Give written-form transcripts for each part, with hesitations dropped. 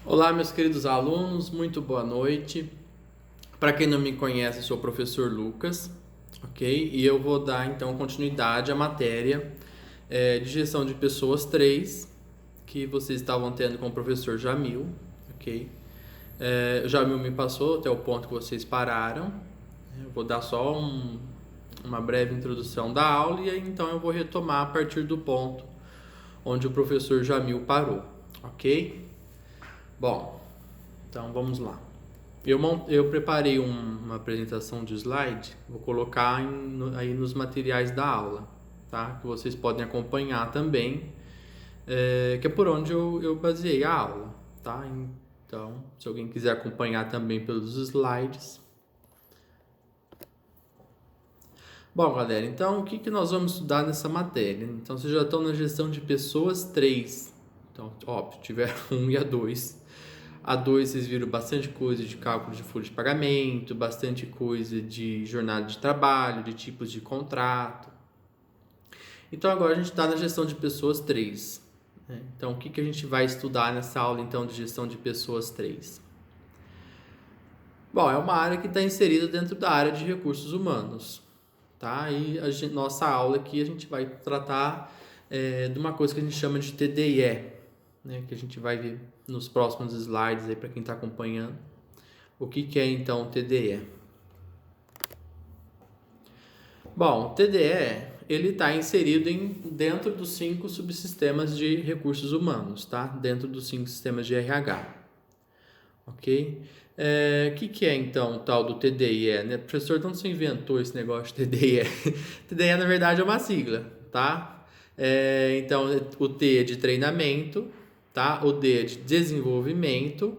Olá, meus queridos alunos, muito boa noite. Para quem não me conhece, sou o professor Lucas, ok? E eu vou dar então continuidade à matéria de gestão de pessoas 3 que vocês estavam tendo com o professor Jamil, ok? O Jamil me passou até o ponto que vocês pararam. Eu vou dar só uma breve introdução da aula e aí, então eu vou retomar a partir do ponto onde o professor Jamil parou, ok? Bom, então vamos lá. Eu preparei uma apresentação de slide, vou colocar aí nos materiais da aula, tá? Que vocês podem acompanhar também, que é por onde eu baseei a aula, tá? Então, se alguém quiser acompanhar também pelos slides. Bom, galera, então o que nós vamos estudar nessa matéria? Então, vocês já estão na gestão de pessoas 3. Então, óbvio, tiver 1 e a 2. A 2 vocês viram bastante coisa de cálculo de folha de pagamento, bastante coisa de jornada de trabalho, de tipos de contrato. Então agora a gente está na gestão de pessoas 3. Né? Então o que a gente vai estudar nessa aula então de gestão de pessoas 3? Bom, é uma área que está inserida dentro da área de recursos humanos. Tá? E nossa aula aqui a gente vai tratar de uma coisa que a gente chama de TDIE, né? Que a gente vai ver nos próximos slides aí para quem está acompanhando. O que é então o TDE? Bom, o TDE ele está inserido dentro dos 5 subsistemas de recursos humanos, tá? Dentro dos 5 sistemas de RH, ok? O que é então o tal do TDIE, né? Professor, de onde você inventou esse negócio de TDIE? TDIE na verdade é uma sigla, tá? Então o T é de treinamento, tá? O D é de desenvolvimento.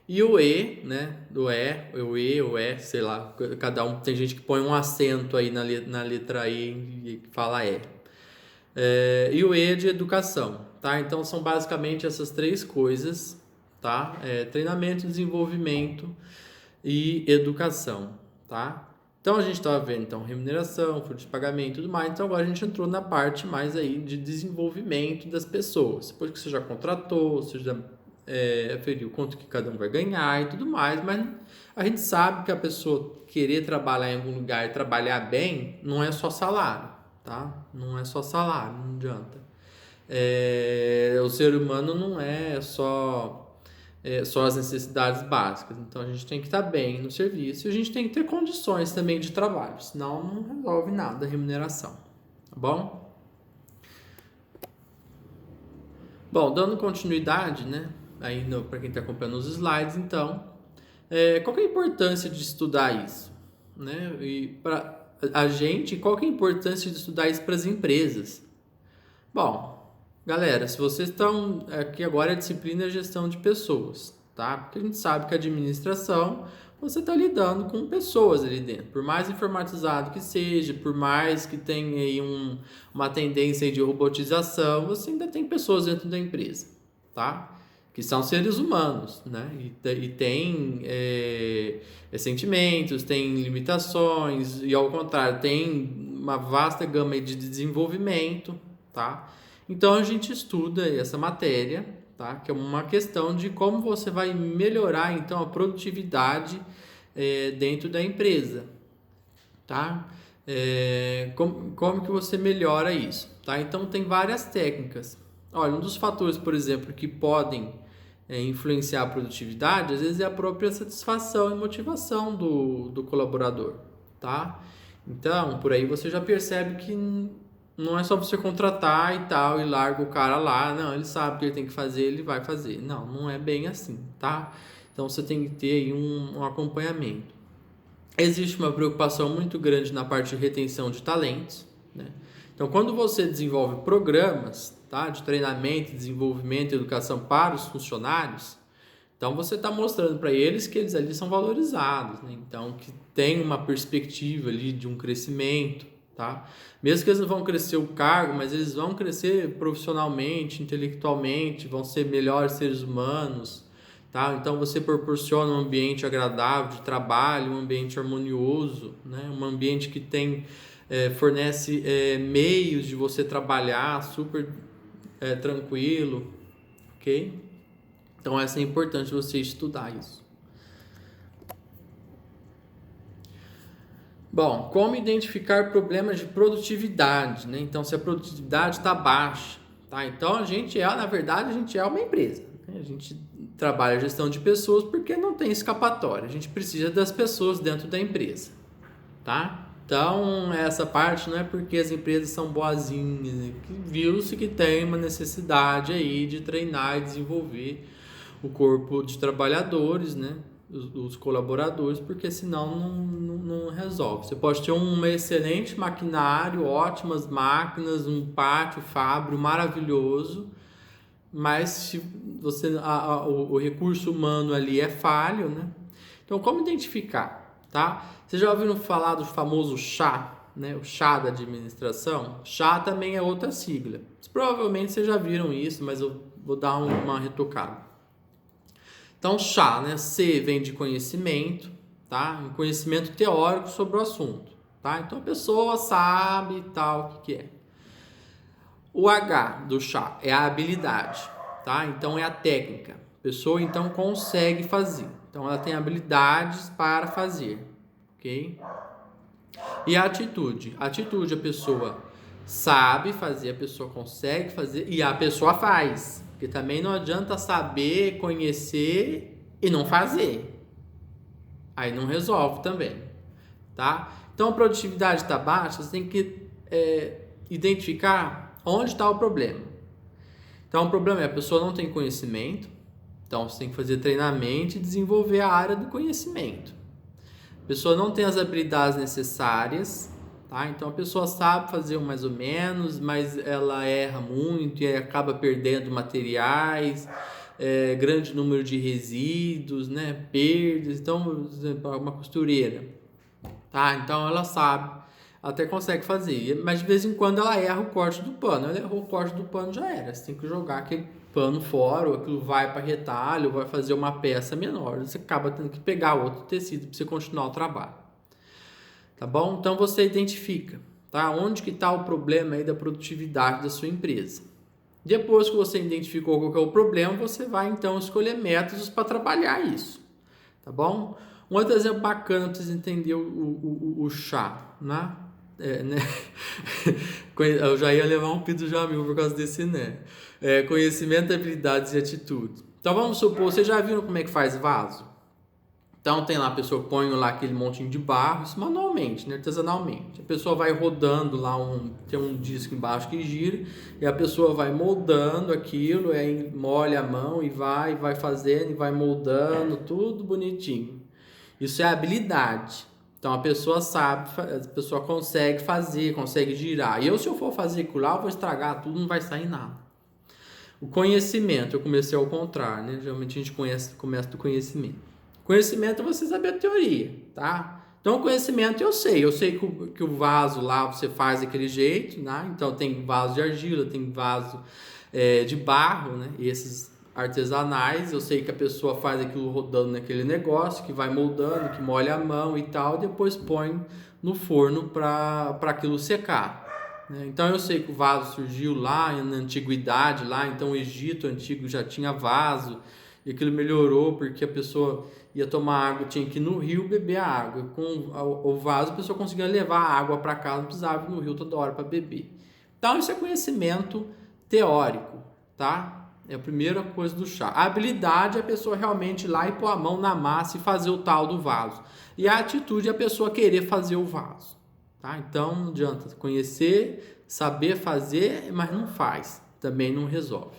E o E, né? O E, sei lá, cada um tem gente que põe um acento aí na letra E e fala E. E o E é de educação, tá? Então são basicamente essas 3 coisas, tá? Treinamento, desenvolvimento e educação, tá? Então a gente estava vendo então remuneração, folha de pagamento e tudo mais. Então agora a gente entrou na parte mais aí de desenvolvimento das pessoas. Depois que você já contratou, você já aferiu quanto que cada um vai ganhar e tudo mais, mas a gente sabe que a pessoa querer trabalhar em algum lugar e trabalhar bem não é só salário, tá? Não é só salário, não adianta. O ser humano não é só as necessidades básicas. Então a gente tem que estar bem no serviço e a gente tem que ter condições também de trabalho, senão não resolve nada a remuneração, tá bom? Bom, dando continuidade, né? Aí para quem está acompanhando os slides, então, qual que é a importância de estudar isso, né? E para a gente, qual que é a importância de estudar isso para as empresas? Bom, galera, se vocês estão aqui agora, a disciplina é gestão de pessoas, tá? Porque a gente sabe que a administração, você está lidando com pessoas ali dentro. Por mais informatizado que seja, por mais que tenha aí uma tendência de robotização, você ainda tem pessoas dentro da empresa, tá? Que são seres humanos, né? E tem sentimentos, tem limitações, e ao contrário, tem uma vasta gama de desenvolvimento, tá? Então a gente estuda essa matéria, tá? Que é uma questão de como você vai melhorar então a produtividade dentro da empresa, tá? Como que você melhora isso, tá? Então tem várias técnicas. Olha, um dos fatores, por exemplo, que podem influenciar a produtividade, às vezes é a própria satisfação e motivação do colaborador, tá? Então, por aí você já percebe que não é só você contratar e tal, e larga o cara lá, não, ele sabe o que ele tem que fazer, ele vai fazer. Não, não é bem assim, tá? Então você tem que ter aí um acompanhamento. Existe uma preocupação muito grande na parte de retenção de talentos, né? Então, quando você desenvolve programas, tá, de treinamento, desenvolvimento e educação para os funcionários, então você está mostrando para eles que eles ali são valorizados, né? Então que tem uma perspectiva ali de um crescimento, tá? Mesmo que eles não vão crescer o cargo, mas eles vão crescer profissionalmente, intelectualmente, vão ser melhores seres humanos, tá? Então você proporciona um ambiente agradável de trabalho, um ambiente harmonioso, né? Um ambiente que fornece meios de você trabalhar super tranquilo, ok? Então, é importante você estudar isso. Bom, como identificar problemas de produtividade, né? Então, se a produtividade está baixa, tá? Então, na verdade, a gente é uma empresa, né? A gente trabalha a gestão de pessoas porque não tem escapatória. A gente precisa das pessoas dentro da empresa, tá? Então, essa parte não é porque as empresas são boazinhas, né? Viu-se que tem uma necessidade aí de treinar e desenvolver o corpo de trabalhadores, né? Os colaboradores, porque senão não resolve. Você pode ter um excelente maquinário, ótimas máquinas, um pátio fábrico maravilhoso, mas se o recurso humano ali é falho, né? Então, como identificar, tá? Vocês já ouviram falar do famoso chá, né? O chá da administração? Chá também é outra sigla. Provavelmente vocês já viram isso, mas eu vou dar uma retocada. Então, chá, né? C vem de conhecimento, tá? Um conhecimento teórico sobre o assunto, tá? Então, a pessoa sabe tal o que é. O H do chá é a habilidade, tá? Então, é a técnica. A pessoa, então, consegue fazer. Então, ela tem habilidades para fazer, ok? E a atitude. A atitude, a pessoa sabe fazer, a pessoa consegue fazer e a pessoa faz. Porque também não adianta saber, conhecer e não fazer. Aí não resolve também, tá? Então, a produtividade está baixa, você tem que identificar onde está o problema. Então, o problema é a pessoa não tem conhecimento. Então, você tem que fazer treinamento e desenvolver a área do conhecimento. A pessoa não tem as habilidades necessárias, tá? Então, a pessoa sabe fazer mais ou menos, mas ela erra muito e acaba perdendo materiais, grande número de resíduos, né? Perdas. Então, por exemplo, uma costureira, tá? Então, ela sabe, até consegue fazer, mas de vez em quando ela erra o corte do pano. Ela errou o corte do pano, já era. Você tem que jogar aquele pano fora, ou aquilo vai para retalho, vai fazer uma peça menor. Você acaba tendo que pegar outro tecido para você continuar o trabalho. Tá bom? Então você identifica, tá? Onde que está o problema aí da produtividade da sua empresa. Depois que você identificou qual que é o problema, você vai então escolher métodos para trabalhar isso. Tá bom? Um outro exemplo bacana para vocês entenderem o chá, né? Né? Eu já ia levar um pito já amigo por causa desse, né? Conhecimento, habilidades e atitude. Então vamos supor, vocês já viram como é que faz vaso? Então tem lá, a pessoa põe lá aquele montinho de barro, isso manualmente, né? Artesanalmente. A pessoa vai rodando lá, tem um disco embaixo que gira, e a pessoa vai moldando aquilo, aí molha a mão e vai fazendo, e vai moldando, tudo bonitinho. Isso é habilidade. Então a pessoa sabe, a pessoa consegue fazer, consegue girar. E se eu for fazer aquilo lá, eu vou estragar tudo, não vai sair nada. O conhecimento, eu comecei ao contrário, né? Geralmente a gente começa do conhecimento. Conhecimento é você saber a teoria, tá? Então, conhecimento eu sei que o vaso lá você faz daquele jeito, né? Então, tem vaso de argila, tem vaso de barro, né? E esses artesanais, eu sei que a pessoa faz aquilo rodando naquele negócio, que vai moldando, que molha a mão e tal, depois põe no forno para aquilo secar. Então eu sei que o vaso surgiu lá na antiguidade, lá então o Egito antigo já tinha vaso, e aquilo melhorou porque a pessoa ia tomar água, tinha que ir no rio beber a água. Com o vaso a pessoa conseguia levar a água para casa, não precisava ir no rio toda hora para beber. Então isso é conhecimento teórico, tá? É a primeira coisa do chá. A habilidade é a pessoa realmente ir lá e pôr a mão na massa e fazer o tal do vaso. E a atitude é a pessoa querer fazer o vaso. Tá? Então não adianta conhecer, saber fazer, mas não faz. Também não resolve.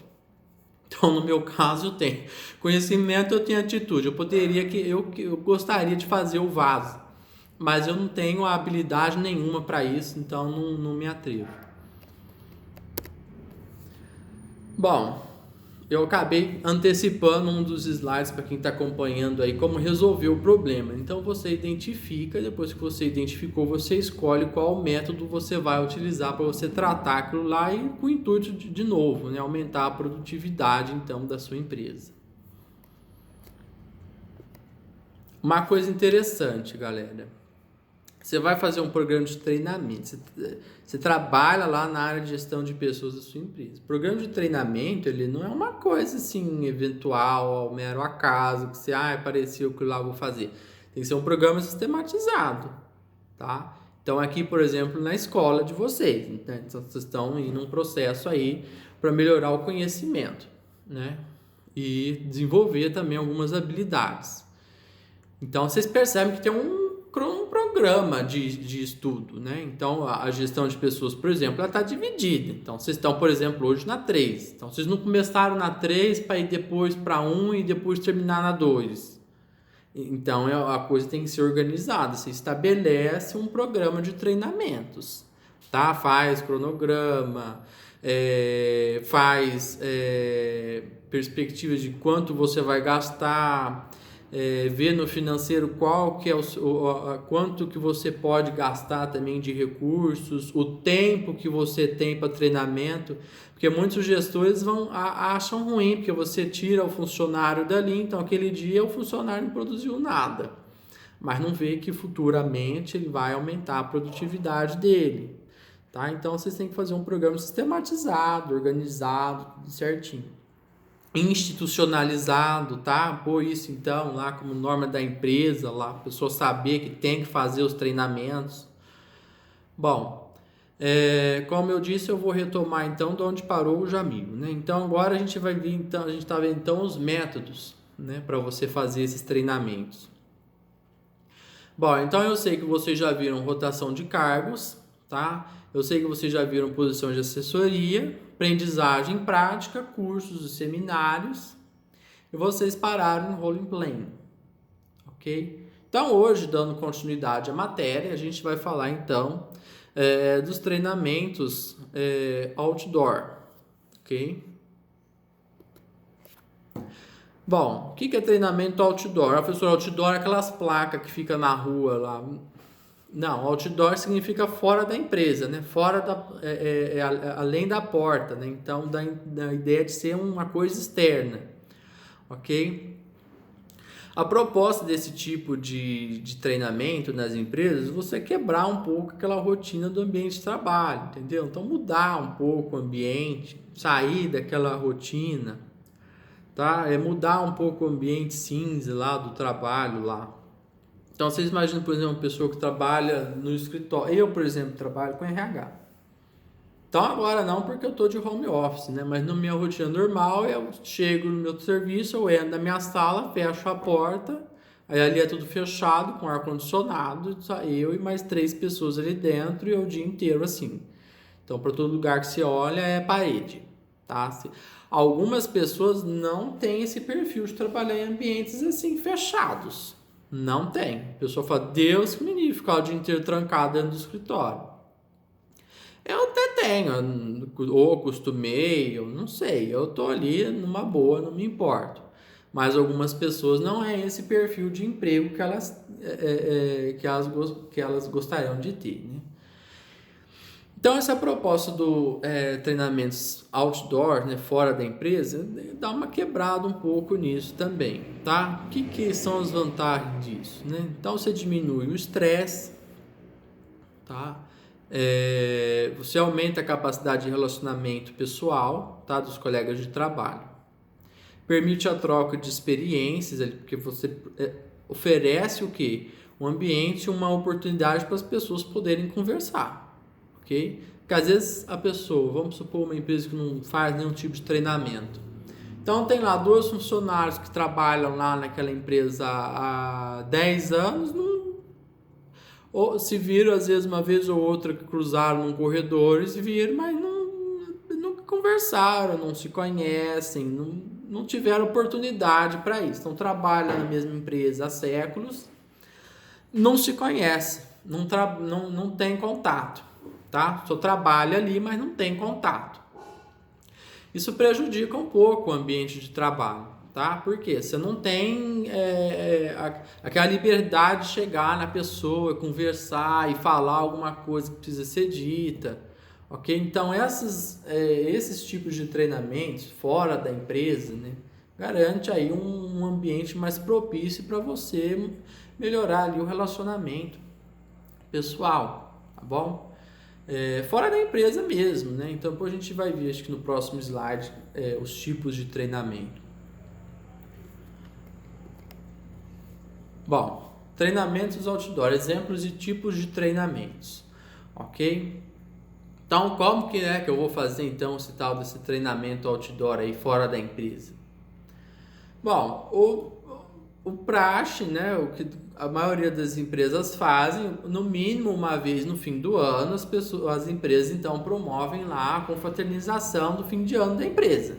Então no meu caso eu tenho conhecimento, eu tenho atitude. Eu gostaria de fazer o vaso, mas eu não tenho habilidade nenhuma para isso, então não me atrevo. Bom, eu acabei antecipando um dos slides para quem está acompanhando aí como resolver o problema. Então você identifica, depois que você identificou, você escolhe qual método você vai utilizar para você tratar aquilo lá e com o intuito de novo, né, aumentar a produtividade então da sua empresa. Uma coisa interessante, galera. Você vai fazer um programa de treinamento, você trabalha lá na área de gestão de pessoas da sua empresa. O programa de treinamento, ele não é uma coisa assim, eventual, ao mero acaso, que você, apareceu que lá eu vou fazer. Tem que ser um programa sistematizado, tá? Então aqui, por exemplo, na escola de vocês, né? Então, vocês estão em um processo aí para melhorar o conhecimento, né? E desenvolver também algumas habilidades. Então vocês percebem que tem um programa de estudo, né? Então a gestão de pessoas, por exemplo, ela está dividida. Então vocês estão, por exemplo, hoje na 3. Então vocês não começaram na 3 para ir depois para 1 e depois terminar na 2. Então a coisa tem que ser organizada. Você estabelece um programa de treinamentos, tá? Faz cronograma, faz perspectivas de quanto você vai gastar, ver no financeiro qual que é quanto que você pode gastar também de recursos, o tempo que você tem para treinamento, porque muitos gestores acham ruim, porque você tira o funcionário dali, então aquele dia o funcionário não produziu nada, mas não vê que futuramente ele vai aumentar a produtividade dele, tá? Então vocês têm que fazer um programa sistematizado, organizado, tudo certinho. Institucionalizado, tá? Pôr isso então lá como norma da empresa, lá a pessoa saber que tem que fazer os treinamentos. Bom, como eu disse, eu vou retomar então de onde parou o Jamil, né? Então agora a gente vai ver, então a gente tá vendo então os métodos, né, para você fazer esses treinamentos. Bom, então eu sei que vocês já viram rotação de cargos, tá? Eu sei que vocês já viram posição de assessoria, aprendizagem prática, cursos e seminários, e vocês pararam no role playing, ok? Então hoje, dando continuidade à matéria, a gente vai falar então dos treinamentos outdoor, ok? Bom, o que é treinamento outdoor? Professor, outdoor é aquelas placas que ficam na rua lá. Não, outdoor significa fora da empresa, né? Fora além da porta, né? Então, da ideia de ser uma coisa externa, ok? A proposta desse tipo de treinamento nas empresas, você quebrar um pouco aquela rotina do ambiente de trabalho, entendeu? Então, mudar um pouco o ambiente, sair daquela rotina, tá? Mudar um pouco o ambiente cinza lá do trabalho lá. Então, vocês imaginam, por exemplo, uma pessoa que trabalha no escritório. Eu, por exemplo, trabalho com RH. Então, agora não, porque eu estou de home office, né? Mas na minha rotina normal, eu chego no meu serviço, eu entro na minha sala, fecho a porta, aí ali é tudo fechado, com ar-condicionado, só eu e mais 3 pessoas ali dentro, e é o dia inteiro assim. Então, para todo lugar que você olha, é parede, tá? Algumas pessoas não têm esse perfil de trabalhar em ambientes assim, fechados. Não tem. A pessoa fala, Deus que me livre, ficar o dia inteiro trancado dentro do escritório. Eu até tenho, ou acostumei, eu não sei. Eu tô ali numa boa, não me importo. Mas algumas pessoas não é esse perfil de emprego que elas gostariam de ter, né? Então, essa proposta do treinamentos outdoor, né, fora da empresa, dá uma quebrada um pouco nisso também, tá? O que são as vantagens disso, né? Então, você diminui o estresse, tá? Você aumenta a capacidade de relacionamento pessoal, tá, dos colegas de trabalho. Permite a troca de experiências, porque você oferece o quê? Um ambiente, uma oportunidade para as pessoas poderem conversar. Okay? Porque às vezes a pessoa, vamos supor uma empresa que não faz nenhum tipo de treinamento. Então tem lá 2 funcionários que trabalham lá naquela empresa há 10 anos, ou se viram às vezes uma vez ou outra que cruzaram num corredor e se viram, mas nunca conversaram, não se conhecem, não tiveram oportunidade para isso. Então trabalham na mesma empresa há séculos, não se conhecem, não tem contato. Tá? Só trabalha ali, mas não tem contato. Isso prejudica um pouco o ambiente de trabalho, tá? Porque você não tem aquela liberdade de chegar na pessoa, conversar e falar alguma coisa que precisa ser dita, ok? Então, esses tipos de treinamentos fora da empresa, né, garante aí um ambiente mais propício para você melhorar ali o relacionamento pessoal, tá bom? Fora da empresa mesmo, né? Então, depois a gente vai ver, acho que no próximo slide, os tipos de treinamento. Bom, treinamentos outdoor, exemplos e tipos de treinamentos, ok? Então, como que é que eu vou fazer então esse tal desse treinamento outdoor aí fora da empresa? Bom, o praxe, né, o que a maioria das empresas fazem, no mínimo uma vez no fim do ano, as empresas então promovem lá a confraternização do fim de ano da empresa,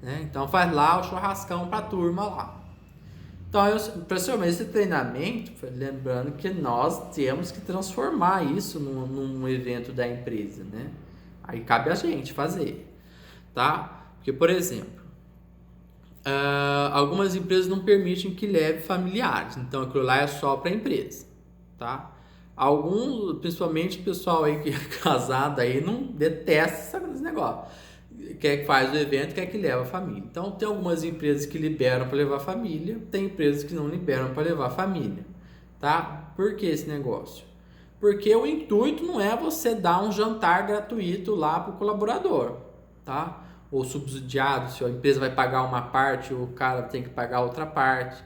né? Então faz lá o churrascão para a turma lá. Então, principalmente esse treinamento, lembrando que nós temos que transformar isso num evento da empresa, né? Aí cabe a gente fazer, tá? Porque, por exemplo, algumas empresas não permitem que leve familiares, então aquilo lá é só para a empresa, tá? Alguns, principalmente o pessoal aí que é casado aí, não detesta esse negócio. Quer que faz o evento, quer que leva a família. Então, tem algumas empresas que liberam para levar a família, tem empresas que não liberam para levar a família, tá? Por que esse negócio? Porque o intuito não é você dar um jantar gratuito lá para o colaborador, tá? Ou subsidiado, se a empresa vai pagar uma parte, o cara tem que pagar outra parte,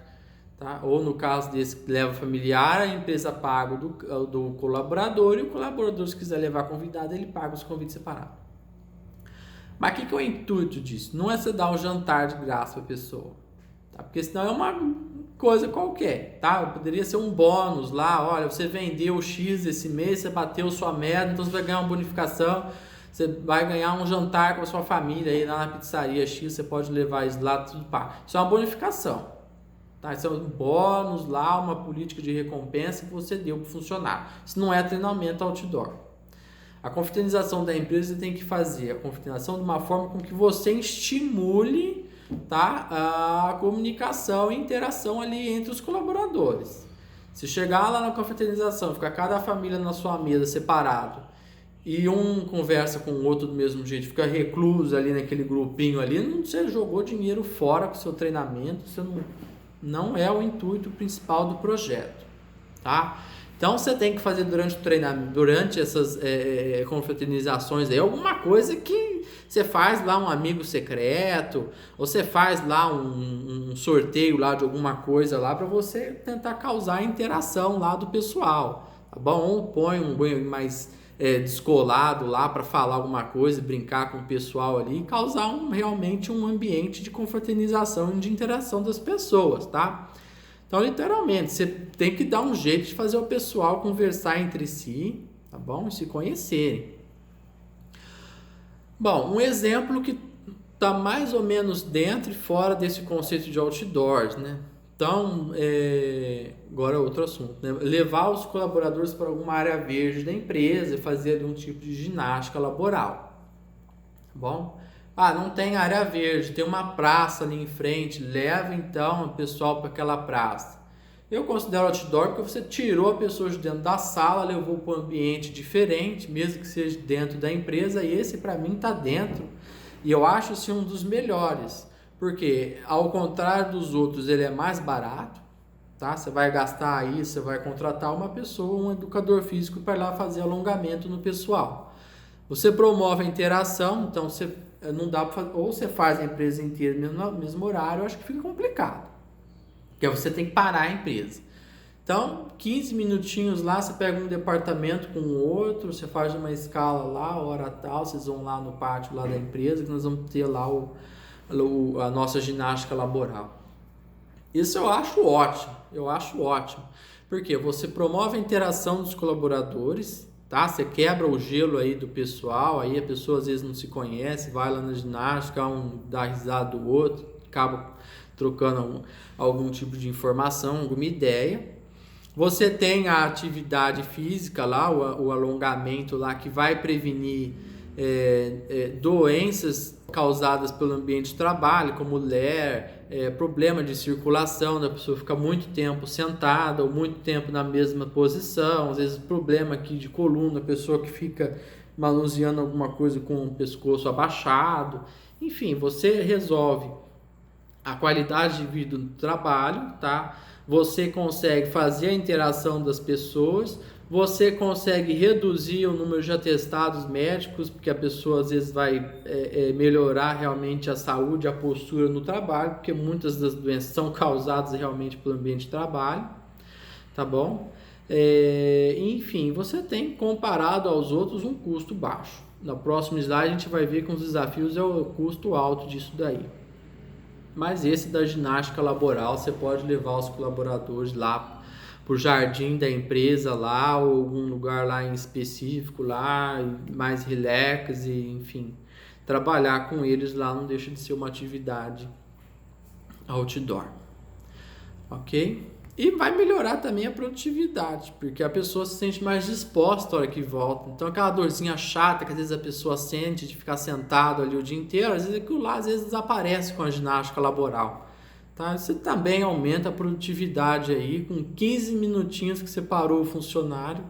tá? Ou no caso desse que leva familiar, a empresa paga do colaborador e o colaborador, se quiser levar convidado, ele paga os convites separados. Mas o que é o intuito disso? Não é você dar um jantar de graça para a pessoa, tá? Porque senão é uma coisa qualquer, tá? Poderia ser um bônus lá, olha, você vendeu X esse mês, você bateu sua meta, então você vai ganhar uma bonificação, você vai ganhar um jantar com a sua família aí lá na pizzaria X, você pode levar isso lá, tudo pá. Isso é uma bonificação, tá? Isso é um bônus lá, uma política de recompensa que você deu para o funcionário. Isso não é treinamento outdoor. A confraternização da empresa você tem que fazer a confraternização de uma forma com que você estimule, tá, a comunicação e interação ali entre os colaboradores. Se chegar lá na confraternização, ficar cada família na sua mesa separado e um conversa com o outro do mesmo jeito, fica recluso ali naquele grupinho ali, você jogou dinheiro fora com o seu treinamento, você não é o intuito principal do projeto, tá? Então você tem que fazer durante o treinamento, durante essas confraternizações aí, alguma coisa que você faz lá um amigo secreto, ou você faz lá um sorteio lá de alguma coisa lá para você tentar causar interação lá do pessoal, tá bom? Ou põe um banho mais descolado lá para falar alguma coisa, brincar com o pessoal ali e causar realmente um ambiente de confraternização e de interação das pessoas, tá? Então, literalmente, você tem que dar um jeito de fazer o pessoal conversar entre si, tá bom? E se conhecerem. Bom, um exemplo que está mais ou menos dentro e fora desse conceito de outdoors, né? Então, agora é outro assunto, né? Levar os colaboradores para alguma área verde da empresa e fazer ali um tipo de ginástica laboral, tá bom? Não tem área verde, tem uma praça ali em frente, leva então o pessoal para aquela praça. Eu considero outdoor porque você tirou a pessoa de dentro da sala, levou para um ambiente diferente, mesmo que seja dentro da empresa, e esse para mim está dentro. E eu acho assim um dos melhores, porque ao contrário dos outros ele é mais barato, tá? Você vai gastar aí, você vai contratar uma pessoa, um educador físico para ir lá fazer alongamento no pessoal. Você promove a interação, então você não dá para, ou você faz a empresa inteira no mesmo horário, eu acho que fica complicado, porque você tem que parar a empresa. Então, 15 minutinhos lá, você pega um departamento com o outro, você faz uma escala lá, hora tal, vocês vão lá no pátio lá da empresa, que nós vamos ter lá a nossa ginástica laboral. Isso eu acho ótimo, porque você promove a interação dos colaboradores, tá? Você quebra o gelo aí do pessoal, aí a pessoa às vezes não se conhece, vai lá na ginástica, um dá risada do outro, acaba trocando algum tipo de informação, alguma ideia. Você tem a atividade física lá, o alongamento lá, que vai prevenir doenças causadas pelo ambiente de trabalho, como LER, problema de circulação, da pessoa ficar muito tempo sentada ou muito tempo na mesma posição, às vezes problema aqui de coluna, pessoa que fica manuseando alguma coisa com o pescoço abaixado. Enfim, você resolve a qualidade de vida do trabalho, tá? Você consegue fazer a interação das pessoas, Você consegue reduzir o número de atestados médicos, porque a pessoa às vezes vai melhorar realmente a saúde, a postura no trabalho, porque muitas das doenças são causadas realmente pelo ambiente de trabalho, tá bom? Enfim, você tem, comparado aos outros, um custo baixo. Na próxima slide a gente vai ver que os desafios é o custo alto disso daí. Mas esse da ginástica laboral, você pode levar os colaboradores lá pro jardim da empresa lá, ou algum lugar lá em específico lá, mais relax, e enfim, trabalhar com eles lá não deixa de ser uma atividade outdoor, ok? E vai melhorar também a produtividade, porque a pessoa se sente mais disposta a hora que volta. Então aquela dorzinha chata que às vezes a pessoa sente de ficar sentado ali o dia inteiro, às vezes aquilo lá às vezes desaparece com a ginástica laboral. Tá? Você também aumenta a produtividade aí, com 15 minutinhos que você parou o funcionário,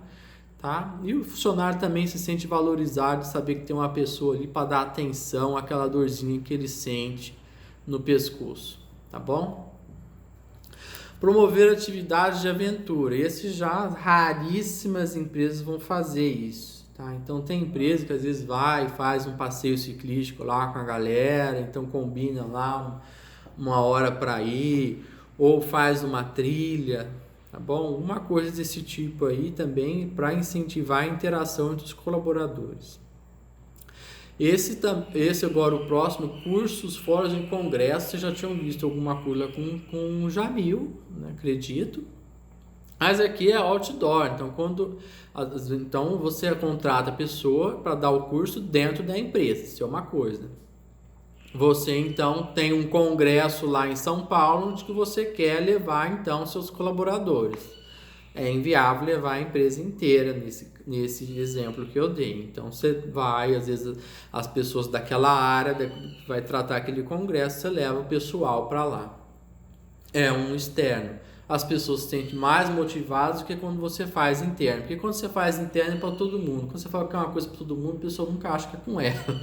tá? E o funcionário também se sente valorizado de saber que tem uma pessoa ali para dar atenção àquela dorzinha que ele sente no pescoço, tá bom? Promover atividades de aventura. Esse já raríssimas empresas vão fazer isso, tá? Então tem empresa que às vezes vai e faz um passeio ciclístico lá com a galera, então combina lá uma hora para ir, ou faz uma trilha, tá bom? Uma coisa desse tipo aí também para incentivar a interação entre os colaboradores. Esse agora, o próximo, cursos, fóruns e congressos, vocês já tinham visto alguma coisa com o Jamil, né, acredito. Mas aqui é outdoor, então você contrata a pessoa para dar o curso dentro da empresa, isso é uma coisa. Você então tem um congresso lá em São Paulo, onde que você quer levar então seus colaboradores. É inviável levar a empresa inteira nesse exemplo que eu dei. Então você vai, às vezes as pessoas daquela área vai tratar aquele congresso, você leva o pessoal para lá. É um externo. As pessoas se sentem mais motivadas do que quando você faz interno. Porque quando você faz interno é para todo mundo. Quando você fala que é uma coisa para todo mundo, a pessoa nunca acha que é com ela.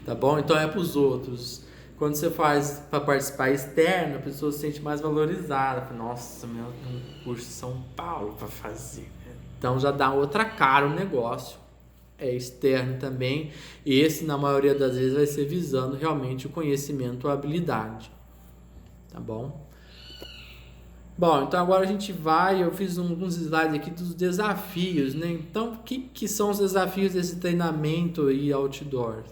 Tá bom? Então é para os outros. Quando você faz para participar externo, a pessoa se sente mais valorizada. Fala, nossa, meu, tem um curso em São Paulo para fazer. Então já dá outra cara o negócio. É externo também. E esse, na maioria das vezes, vai ser visando realmente o conhecimento, a habilidade. Tá bom? Bom, então agora a gente eu fiz alguns slides aqui dos desafios, né? Então, o que são os desafios desse treinamento aí outdoor?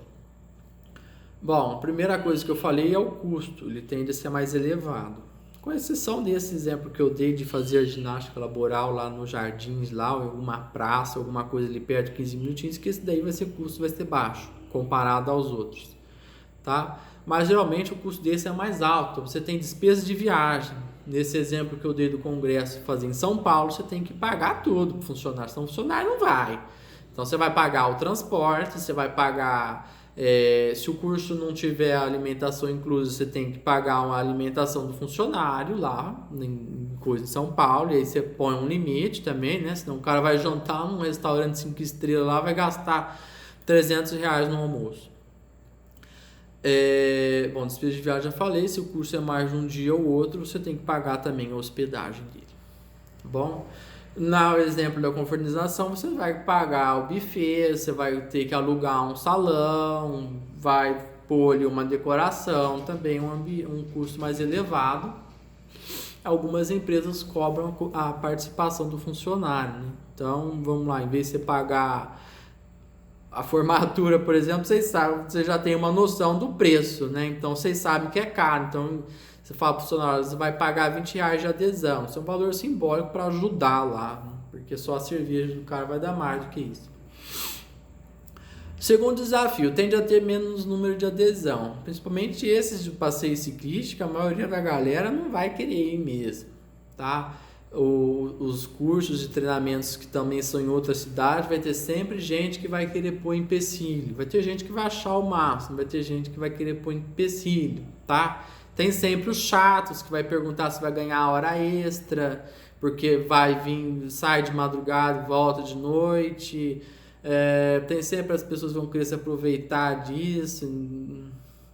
Bom, a primeira coisa que eu falei é o custo, ele tende a ser mais elevado. Com exceção desse exemplo que eu dei de fazer a ginástica laboral lá nos jardins, lá, ou em alguma praça, alguma coisa ali perto de 15 minutinhos, que esse daí custo vai ser baixo, comparado aos outros, tá? Mas geralmente o custo desse é mais alto, você tem despesas de viagem. Nesse exemplo que eu dei do congresso fazer em São Paulo, você tem que pagar tudo para o funcionário, senão o funcionário não vai. Então você vai pagar o transporte, você vai pagar... se o curso não tiver alimentação inclusa, você tem que pagar uma alimentação do funcionário lá, em São Paulo, e aí você põe um limite também, né? Senão o cara vai jantar num restaurante 5 estrelas lá, vai gastar R$300 no almoço. Bom, despesa de viagem já falei, se o curso é mais de um dia ou outro, você tem que pagar também a hospedagem dele, tá bom? No exemplo da confraternização, você vai pagar o buffet, você vai ter que alugar um salão, vai pôr ali uma decoração, também um custo mais elevado. Algumas empresas cobram a participação do funcionário, né? Então, vamos lá, em vez de você pagar a formatura, por exemplo, vocês já tem uma noção do preço, né? Então, vocês sabem que é caro, então... Você fala para o funcionário, você vai pagar R$20 de adesão. Isso é um valor simbólico para ajudar lá, né? Porque só a cerveja do cara vai dar mais do que isso. Segundo desafio, tende a ter menos número de adesão. Principalmente esses de passeio ciclístico, a maioria da galera não vai querer ir mesmo, tá? Os cursos de treinamentos que também são em outra cidade, vai ter sempre gente que vai querer pôr empecilho. Vai ter gente que vai achar o máximo, vai ter gente que vai querer pôr empecilho, tá? Tem sempre os chatos que vai perguntar se vai ganhar hora extra, porque vai vir, sai de madrugada e volta de noite. Tem sempre as pessoas que vão querer se aproveitar disso.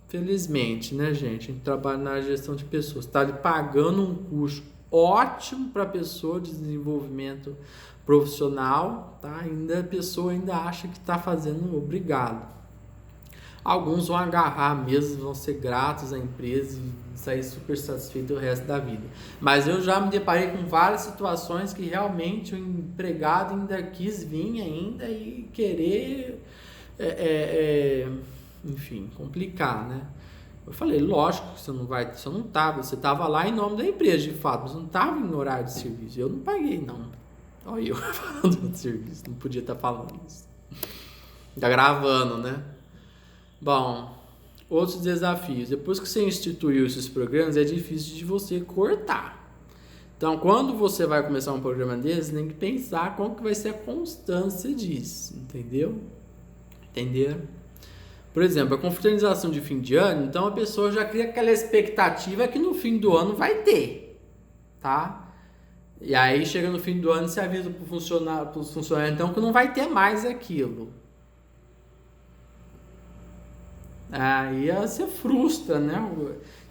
Felizmente, né, gente? A gente trabalha na gestão de pessoas. Está ali pagando um curso ótimo para a pessoa de desenvolvimento profissional, tá? Ainda a pessoa ainda acha que está fazendo obrigado. Alguns vão agarrar mesmo, vão ser gratos à empresa e sair super satisfeito o resto da vida. Mas eu já me deparei com várias situações que realmente o empregado ainda quis vir ainda e querer, enfim, complicar, né? Eu falei, lógico que você não vai, você não estava, você estava lá em nome da empresa, de fato, mas não estava em horário de serviço. Eu não paguei, não. Olha eu falando de serviço, não podia estar falando isso. Tá gravando, né? Bom, outros desafios. Depois que você instituiu esses programas, é difícil de você cortar. Então, quando você vai começar um programa desse, tem que pensar como que vai ser a constância disso, entendeu? Entenderam? Por exemplo, a confraternização de fim de ano, então a pessoa já cria aquela expectativa que no fim do ano vai ter, tá? E aí chega no fim do ano e se avisa para os funcionários então que não vai ter mais aquilo. Aí você frustra, né?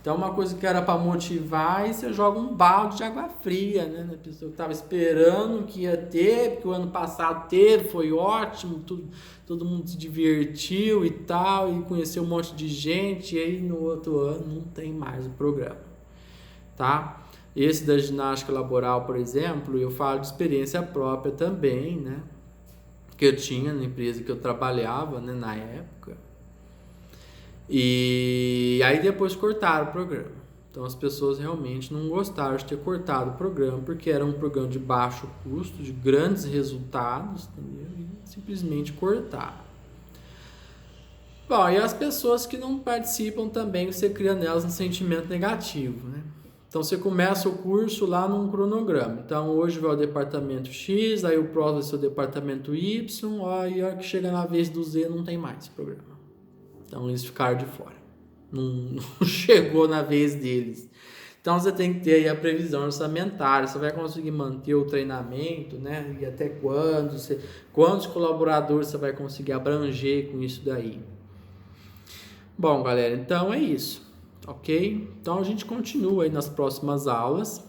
Então uma coisa que era para motivar, aí você joga um balde de água fria, né? A pessoa que estava esperando que ia ter, porque o ano passado teve, foi ótimo, todo mundo se divertiu e tal, e conheceu um monte de gente, e aí no outro ano não tem mais o programa, tá? Esse da ginástica laboral, por exemplo, eu falo de experiência própria também, né? Que eu tinha na empresa que eu trabalhava, né, na época. E aí depois cortaram o programa. Então as pessoas realmente não gostaram de ter cortado o programa, porque era um programa de baixo custo, de grandes resultados, entendeu? E simplesmente cortaram. Bom, e as pessoas que não participam também, você cria nelas um sentimento negativo, né? Então você começa o curso lá num cronograma. Então hoje vai o departamento X, aí o próximo vai ser o departamento Y, aí a hora que chega na vez do Z não tem mais programa. Então eles ficaram de fora. Não chegou na vez deles. Então você tem que ter aí a previsão orçamentária. Você vai conseguir manter o treinamento, né? E até quando? Quantos colaboradores você vai conseguir abranger com isso daí? Bom, galera, então é isso. Ok? Então a gente continua aí nas próximas aulas.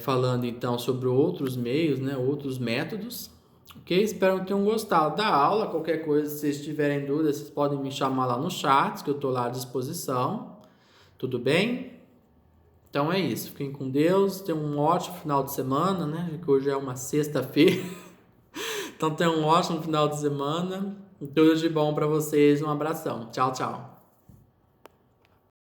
Falando então sobre outros meios, né? Outros métodos. Ok? Espero que tenham gostado da aula. Qualquer coisa, se vocês tiverem dúvidas, vocês podem me chamar lá no chat, que eu estou lá à disposição. Tudo bem? Então é isso. Fiquem com Deus. Tenham um ótimo final de semana, né? Que hoje é uma sexta-feira. Então tenham um ótimo final de semana. Tudo de bom para vocês. Um abração. Tchau, tchau.